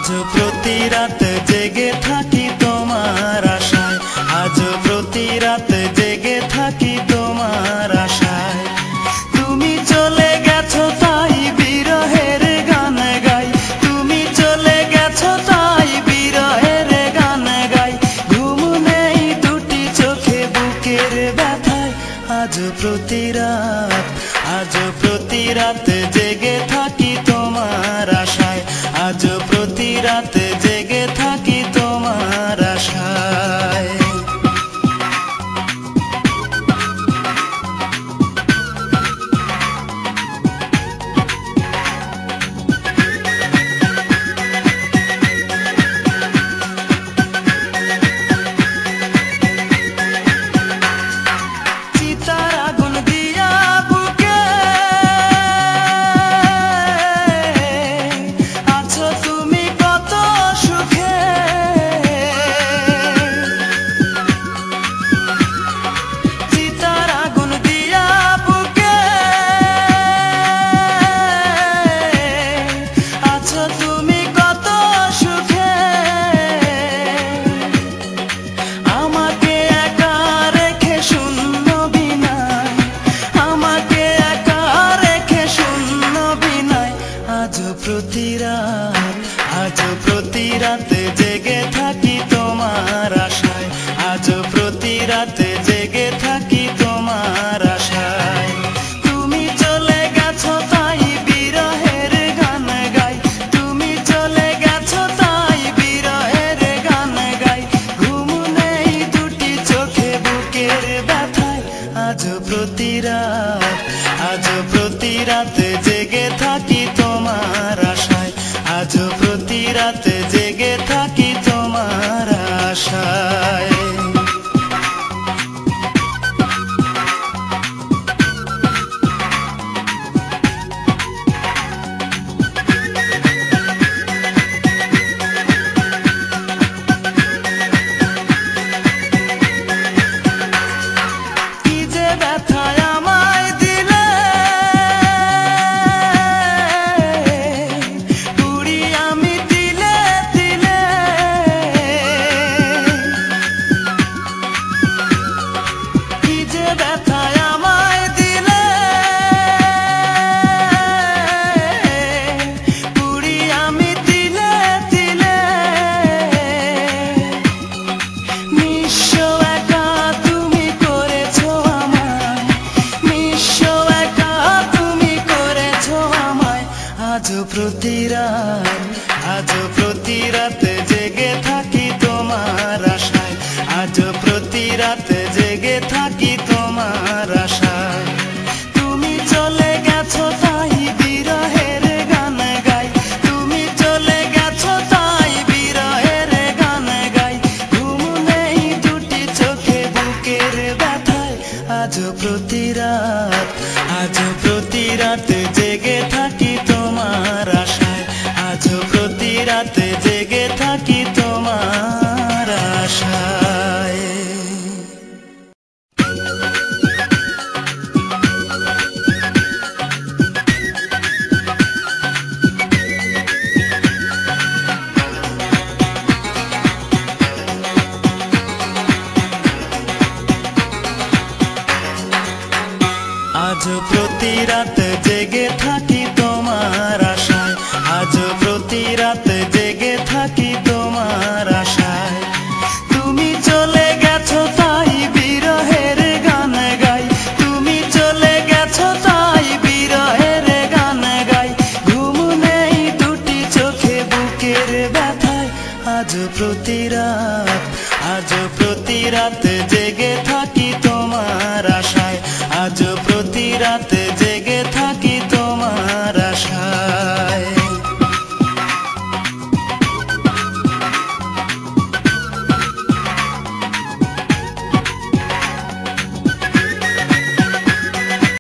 আজ প্রতি রাত জেগে থাকি তোমার আশায়, আজ প্রতি রাত জেগে থাকি তোমার আশায়। তুমি চলে গেছো তাই বিরহের গান গাই, তুমি চলে গেছো তাই বিরহের গান গাই। ঘুম নেই দুটি চোখে বুকের ব্যথায়, আজ প্রতি রাত, আজ প্রতি রাত জেগে থাকি তোমার আশায়, আজ প্রতি রাত জেগে থাকি তোমার আশায়। চিতার আগুন দিয়া বুকে আছো তুমি কত সুখে, চিতার আগুন দিয়া বুকে আছো তুমি কত সুখে। আমাকে একা রেখে শূন্য বিনায়, আমাকে একা রেখে শূন্য বিনায়। আজ প্রতি রাত, আজ প্রতি রাত জেগে থাকি তোমার আশায়, আজ প্রতি রাত জেগে থাকি তোমার আশায়। তুমি চলে গেছো তাই বিরহের গান গাই, তুমি চলে গেছো তাই বিরহের গান গাই। ঘুম নেই দুটি চোখে বুকের ব্যথায়, আজ প্রতি রাত, আজ প্রতি রাত জেগে থাকি তোমার আশায়, আজ প্রতি রাত জেগে থাকি তোমার আশায়। কি যে ব্যথায় আমায় দিলে, পুরি আমি দিলে দিলে। কি যে ব্যথায় আমায় দিলে, পুরি আমি দিলে দিলে। নিঃস্ব একা তুমি করেছো আমায়, নিঃস্ব একা তুমি করেছো আমায়। আজ প্রতি রাত, আজ প্রতি রাত জেগে থাকি তোমার আশায়, আজ প্রতি রাত জেগে থাকি তোমার আশায়। তুমি চলে গেছো তাই বিরহের গান গাই, তুমি চলে গেছো তাই বিরহের গান গাই। ঘুম নেই দুটি চোখে বুকের ব্যথায়, আজ প্রতি রাত, আজ প্রতি রাত জেগে থাকি তোমার আশায়, আজ প্রতি রাত জেগে থাকি তোমার আশায়। আজ প্রতি রাত জেগে থাকি তোমার আশায়, আজ প্রতি রাত জেগে থাকি তোমার আশায়। তুমি চলে গেছো তাই বিরহের গান গাই, তুমি চলে গেছো তাই বিরহের গান গাই। ঘুম নেই দুটি চোখে বুকের ব্যথায়, আজ প্রতি রাত, আজ প্রতি রাত